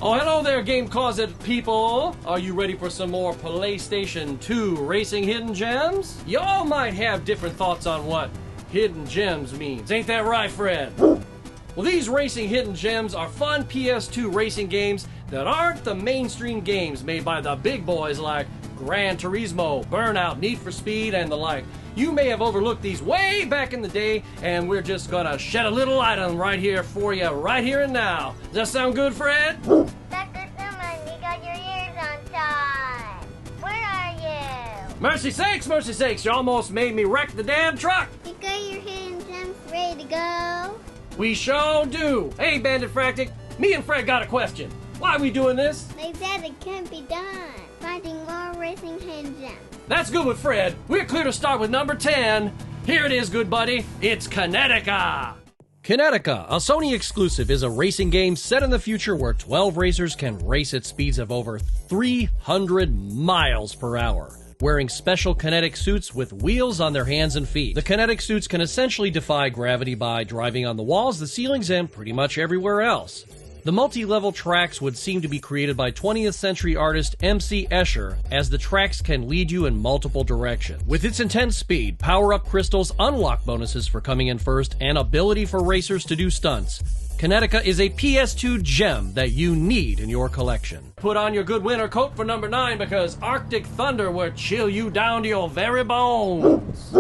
Oh, hello there, Game Closet people! Are you ready for some more PlayStation 2 Racing Hidden Gems? Y'all might have different thoughts on what Hidden Gems means. Ain't that right, Fred? Well, these Racing Hidden Gems are fun PS2 racing games that aren't the mainstream games made by the big boys like Gran Turismo, Burnout, Need for Speed, and the like. You may have overlooked these way back in the day, and we're just gonna shed a little light on them right here for you, right here and now. Does that sound good, Fred? Dr. Summon, you got your ears on time. Where are you? Mercy sakes, you almost made me wreck the damn truck! You got your hidden gems ready to go? We sure do! Hey, Bandit Fractic, me and Fred got a question. Why are we doing this? They said it can't be done. Finding more racing hidden gems. That's good with Fred. We're clear to start with number 10. Here it is, good buddy. It's Kinetica. Kinetica, a Sony exclusive, is a racing game set in the future where 12 racers can race at speeds of over 300 miles per hour, wearing special kinetic suits with wheels on their hands and feet. The kinetic suits can essentially defy gravity by driving on the walls, the ceilings, and pretty much everywhere else. The multi-level tracks would seem to be created by 20th century artist M.C. Escher, as the tracks can lead you in multiple directions. With its intense speed, power-up crystals, unlock bonuses for coming in first, and ability for racers to do stunts, Kinetica is a PS2 gem that you need in your collection. Put on your good winter coat for number 9 because Arctic Thunder will chill you down to your very bones.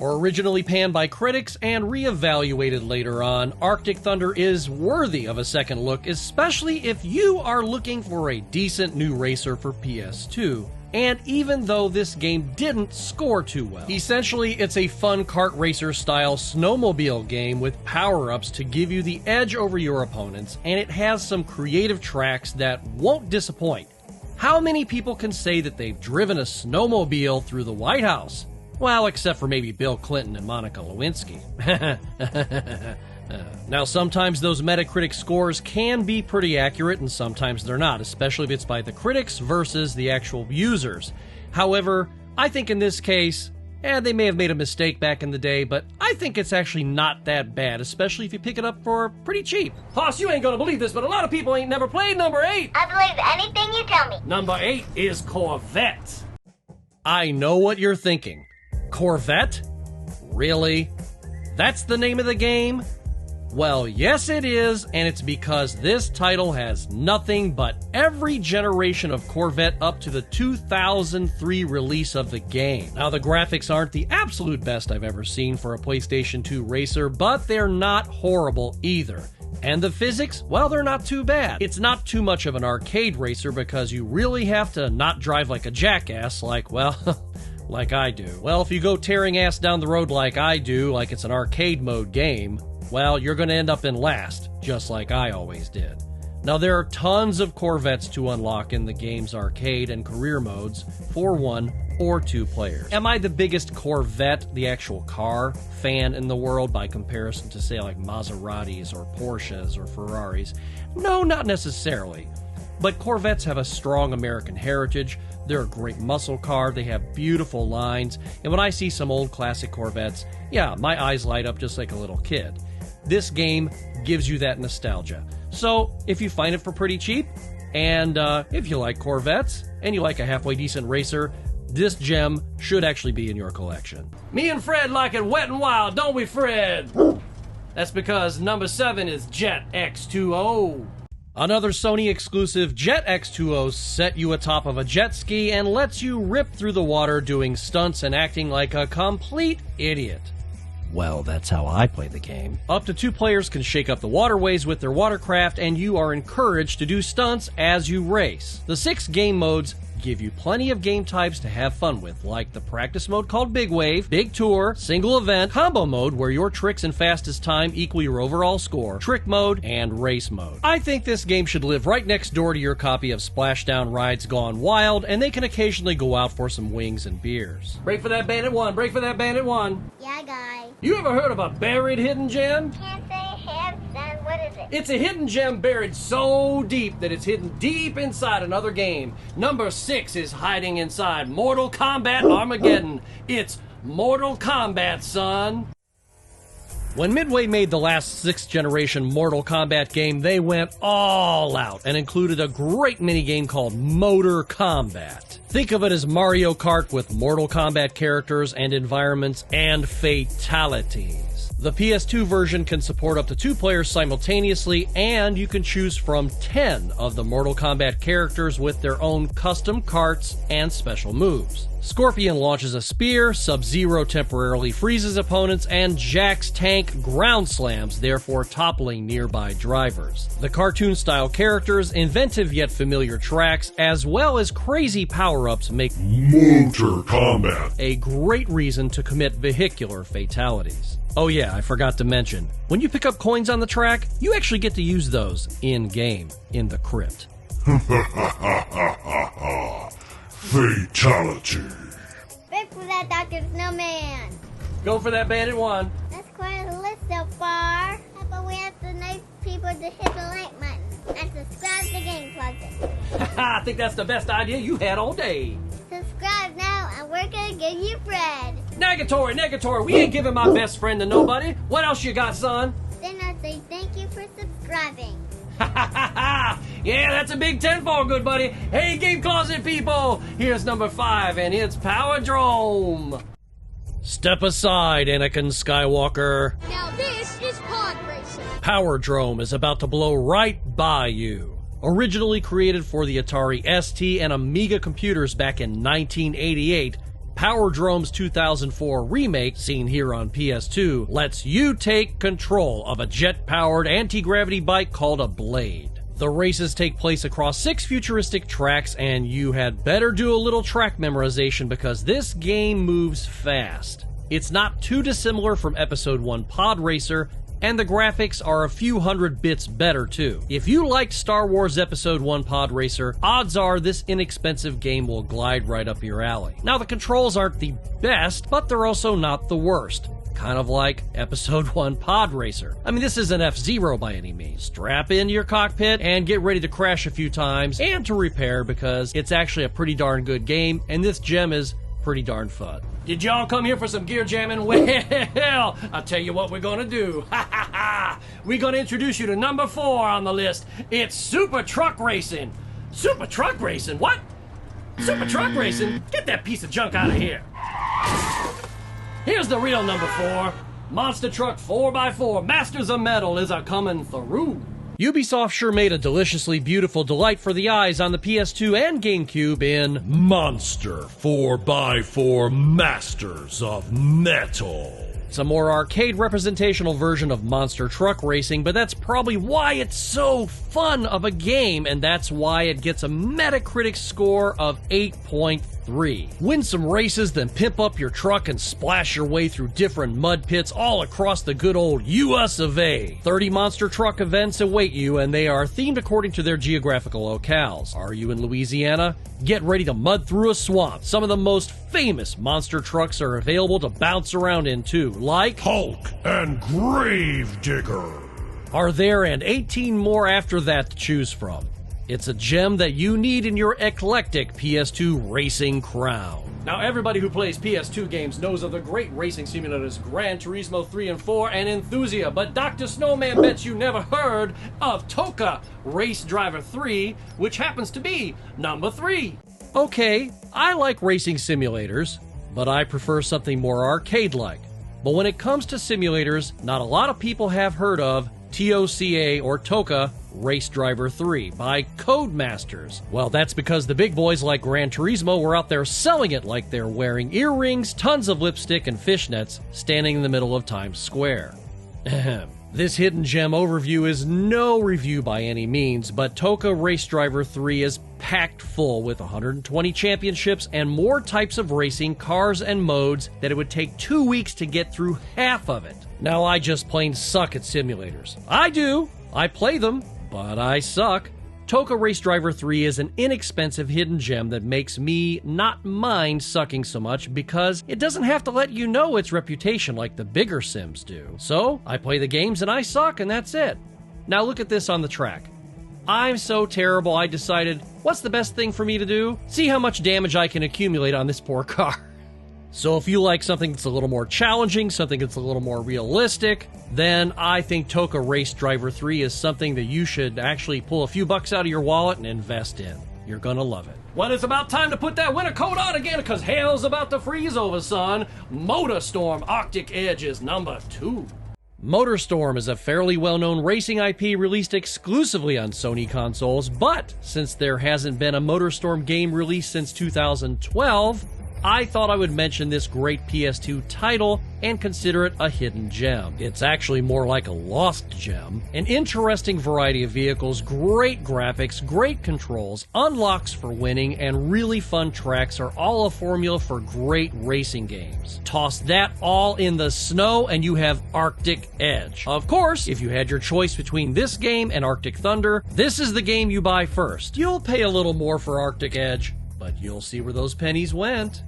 Originally panned by critics and re-evaluated later on, Arctic Thunder is worthy of a second look, especially if you are looking for a decent new racer for PS2. And even though this game didn't score too well. Essentially, it's a fun kart racer style snowmobile game with power-ups to give you the edge over your opponents, and it has some creative tracks that won't disappoint. How many people can say that they've driven a snowmobile through the White House? Well, except for maybe Bill Clinton and Monica Lewinsky. Now, sometimes those Metacritic scores can be pretty accurate, and sometimes they're not, especially if it's by the critics versus the actual users. However, I think in this case, they may have made a mistake back in the day, but I think it's actually not that bad, especially if you pick it up for pretty cheap. Hoss, you ain't gonna believe this, but a lot of people ain't never played number 8. I believe anything you tell me. Number 8 is Corvette. I know what you're thinking. Corvette? Really? That's the name of the game? Well, yes it is, and it's because this title has nothing but every generation of Corvette up to the 2003 release of the game. Now, the graphics aren't the absolute best I've ever seen for a PlayStation 2 racer, but they're not horrible either. And the physics, well, they're not too bad. It's not too much of an arcade racer because you really have to not drive like a jackass like, well... like I do. Well, if you go tearing ass down the road like I do, like it's an arcade mode game, well, you're going to end up in last, just like I always did. Now, there are tons of Corvettes to unlock in the game's arcade and career modes for 1 or 2 players. Am I the biggest Corvette, the actual car, fan in the world by comparison to, say, like Maseratis or Porsches or Ferraris? No, not necessarily. But Corvettes have a strong American heritage. They're a great muscle car, they have beautiful lines, and when I see some old classic Corvettes, yeah, my eyes light up just like a little kid. This game gives you that nostalgia. So, if you find it for pretty cheap, and if you like Corvettes, and you like a halfway decent racer, this gem should actually be in your collection. Me and Fred like it wet and wild, don't we, Fred? That's because number 7 is Jet X2O. Another Sony exclusive, Jet X2O set you atop of a jet ski and lets you rip through the water doing stunts and acting like a complete idiot. Well, that's how I play the game. Up to 2 players can shake up the waterways with their watercraft, and you are encouraged to do stunts as you race. The 6 game modes give you plenty of game types to have fun with, like the practice mode called Big Wave, Big Tour, Single Event, Combo mode where your tricks and fastest time equal your overall score, Trick mode, and Race mode. I think this game should live right next door to your copy of Splashdown Rides Gone Wild, and they can occasionally go out for some wings and beers. Break for that Bandit 1, break for that Bandit 1. Yeah, guy. You ever heard of a buried hidden gem? Can't say have, son. What is it? It's a hidden gem buried so deep that it's hidden deep inside another game. Number 6 is hiding inside Mortal Kombat Armageddon. It's Mortal Kombat, son. When Midway made the last 6th generation Mortal Kombat game, they went all out and included a great minigame called Motor Combat. Think of it as Mario Kart with Mortal Kombat characters and environments and fatalities. The PS2 version can support up to 2 players simultaneously, and you can choose from 10 of the Mortal Kombat characters with their own custom karts and special moves. Scorpion launches a spear, Sub-Zero temporarily freezes opponents, and Jack's tank ground slams, therefore toppling nearby drivers. The cartoon-style characters, inventive yet familiar tracks, as well as crazy power-ups make Motor Combat a great reason to commit vehicular fatalities. Oh yeah, I forgot to mention, when you pick up coins on the track, you actually get to use those in-game, in the crypt. Fatality. Wait for that Dr. Snowman. Go for that bandit one. That's quite a list so far. How about we ask the nice people to hit the like button and subscribe to Game Closet? I think that's the best idea you had all day. Subscribe now and we're gonna give you bread. Negatory, we ain't giving my best friend to nobody. What else you got, son? Then I say thank you for subscribing. Yeah, that's a big 10 for good buddy. Hey, Game Closet people, here's number 5, and it's Powerdrome. Step aside, Anakin Skywalker. Now this is pod racing. Powerdrome is about to blow right by you. Originally created for the Atari ST and Amiga computers back in 1988, Powerdrome's 2004 remake, seen here on PS2, lets you take control of a jet-powered anti-gravity bike called a Blade. The races take place across 6 futuristic tracks, and you had better do a little track memorization because this game moves fast. It's not too dissimilar from Episode 1 Pod Racer, and the graphics are a few hundred bits better too. If you liked Star Wars Episode 1 Pod Racer, odds are this inexpensive game will glide right up your alley. Now the controls aren't the best, but they're also not the worst. Kind of like Episode 1 Pod Racer. I mean, this isn't F-Zero by any means. Strap into your cockpit and get ready to crash a few times and to repair because it's actually a pretty darn good game, and this gem is pretty darn fun. Did y'all come here for some gear jamming? Well, I'll tell you what we're gonna do. We're gonna introduce you to number 4 on the list. It's Super Truck Racing. Super Truck Racing? What? Super Truck Racing? Get that piece of junk out of here. Here's the real number 4. Monster Truck 4x4 Masters of Metal is a-coming through. Ubisoft sure made a deliciously beautiful delight for the eyes on the PS2 and GameCube in Monster 4x4 Masters of Metal. It's a more arcade representational version of Monster Truck Racing, but that's probably why it's so fun of a game, and that's why it gets a Metacritic score of 8.3. Win some races, then pimp up your truck and splash your way through different mud pits all across the good old US of A. 30 monster truck events await you, and they are themed according to their geographical locales. Are you in Louisiana? Get ready to mud through a swamp. Some of the most famous monster trucks are available to bounce around in too, like Hulk and Gravedigger. are there, and 18 more after that to choose from. It's a gem that you need in your eclectic PS2 racing crown. Now, everybody who plays PS2 games knows of the great racing simulators Gran Turismo 3 and 4 and Enthusia, but Dr. Snowman bets you never heard of Toka Race Driver 3, which happens to be number 3. Okay, I like racing simulators, but I prefer something more arcade-like. But when it comes to simulators, not a lot of people have heard of TOCA or Toka Race Driver 3 by Codemasters. Well, that's because the big boys like Gran Turismo were out there selling it like they're wearing earrings, tons of lipstick, and fishnets, standing in the middle of Times Square. This hidden gem overview is no review by any means, but Toka Race Driver 3 is packed full with 120 championships and more types of racing, cars, and modes that it would take 2 weeks to get through half of it. Now, I just plain suck at simulators. I do. I play them, but I suck. Toka Race Driver 3 is an inexpensive hidden gem that makes me not mind sucking so much because it doesn't have to let you know its reputation like the bigger sims do. So, I play the games and I suck, and that's it. Now look at this on the track. I'm so terrible I decided, what's the best thing for me to do? See how much damage I can accumulate on this poor car. So if you like something that's a little more challenging, something that's a little more realistic, then I think Toka Race Driver 3 is something that you should actually pull a few bucks out of your wallet and invest in. You're gonna love it. Well, it's about time to put that winter coat on again, because hell's about to freeze over, son. MotorStorm Arctic Edge is number 2. MotorStorm is a fairly well-known racing IP released exclusively on Sony consoles, but since there hasn't been a MotorStorm game released since 2012, I thought I would mention this great PS2 title and consider it a hidden gem. It's actually more like a lost gem. An interesting variety of vehicles, great graphics, great controls, unlocks for winning, and really fun tracks are all a formula for great racing games. Toss that all in the snow and you have Arctic Edge. Of course, if you had your choice between this game and Arctic Thunder, this is the game you buy first. You'll pay a little more for Arctic Edge, but you'll see where those pennies went.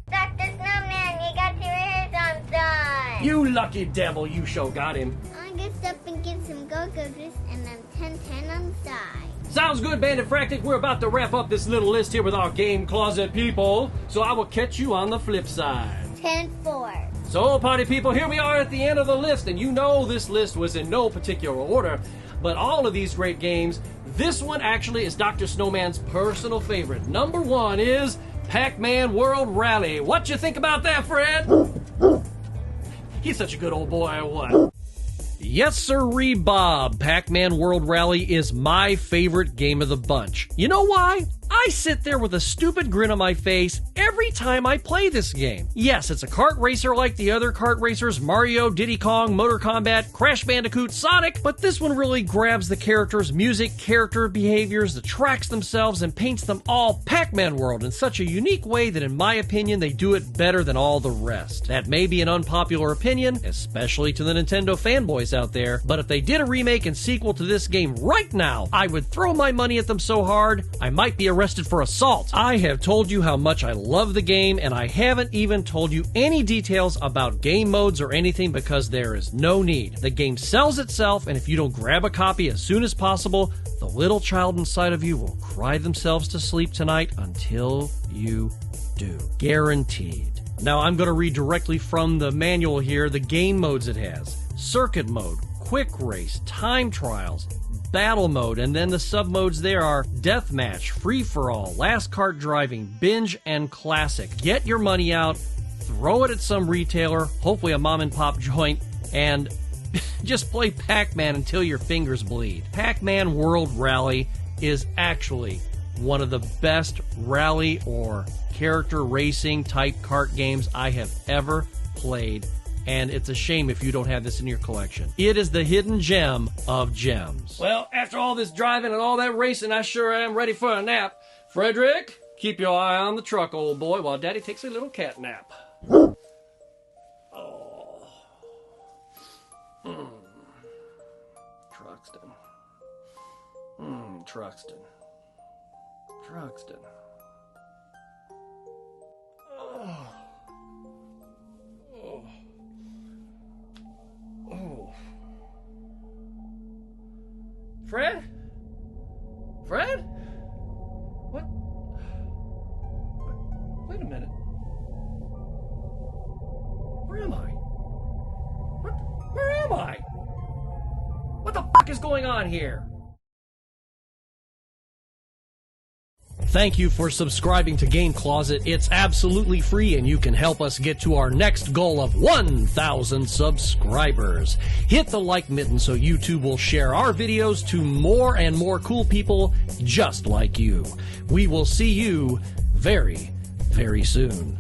Dr. Snowman, you got your hair done. You lucky devil, you sure got him. I'm gonna stop and get some go-go juice and then 10-10 on the side. Sounds good, Bandit Fractic. We're about to wrap up this little list here with our game closet people, so I will catch you on the flip side. 10-4. So, party people, here we are at the end of the list, and you know this list was in no particular order, but all of these great games, this one actually is Dr. Snowman's personal favorite. Number 1 is Pac-Man World Rally. What you think about that, Fred? He's such a good old boy, or what? Yes, sirree, Bob. Pac-Man World Rally is my favorite game of the bunch. You know why? I sit there with a stupid grin on my face every time I play this game. Yes, it's a kart racer like the other kart racers, Mario, Diddy Kong, Motor Combat, Crash Bandicoot, Sonic, but this one really grabs the characters' music, character behaviors, the tracks themselves, and paints them all Pac-Man world in such a unique way that in my opinion they do it better than all the rest. That may be an unpopular opinion, especially to the Nintendo fanboys out there, but if they did a remake and sequel to this game right now, I would throw my money at them so hard, I might be arrested for assault. I have told you how much I love the game, and I haven't even told you any details about game modes or anything because there is no need. The game sells itself, and if you don't grab a copy as soon as possible, the little child inside of you will cry themselves to sleep tonight until you do. Guaranteed. Now I'm going to read directly from the manual here the game modes it has. Circuit mode, quick race, time trials, battle mode, and then the sub-modes there are deathmatch, free-for-all, last kart driving, binge, and classic. Get your money out, throw it at some retailer, hopefully a mom-and-pop joint, and just play Pac-Man until your fingers bleed. Pac-Man World Rally is actually one of the best rally or character racing type kart games I have ever played, and it's a shame if you don't have this in your collection. It is the hidden gem of gems. Well, after all this driving and all that racing, I sure am ready for a nap. Frederick, keep your eye on the truck, old boy, while Daddy takes a little cat nap. Oh. Truxton. Truxton. Truxton. Oh. Oh. Oh. Fred? Fred? What? Wait a minute. Where am I? Where am I? What the fuck is going on here? Thank you for subscribing to Game Closet. It's absolutely free and you can help us get to our next goal of 1,000 subscribers. Hit the like button so YouTube will share our videos to more and more cool people just like you. We will see you very, very soon.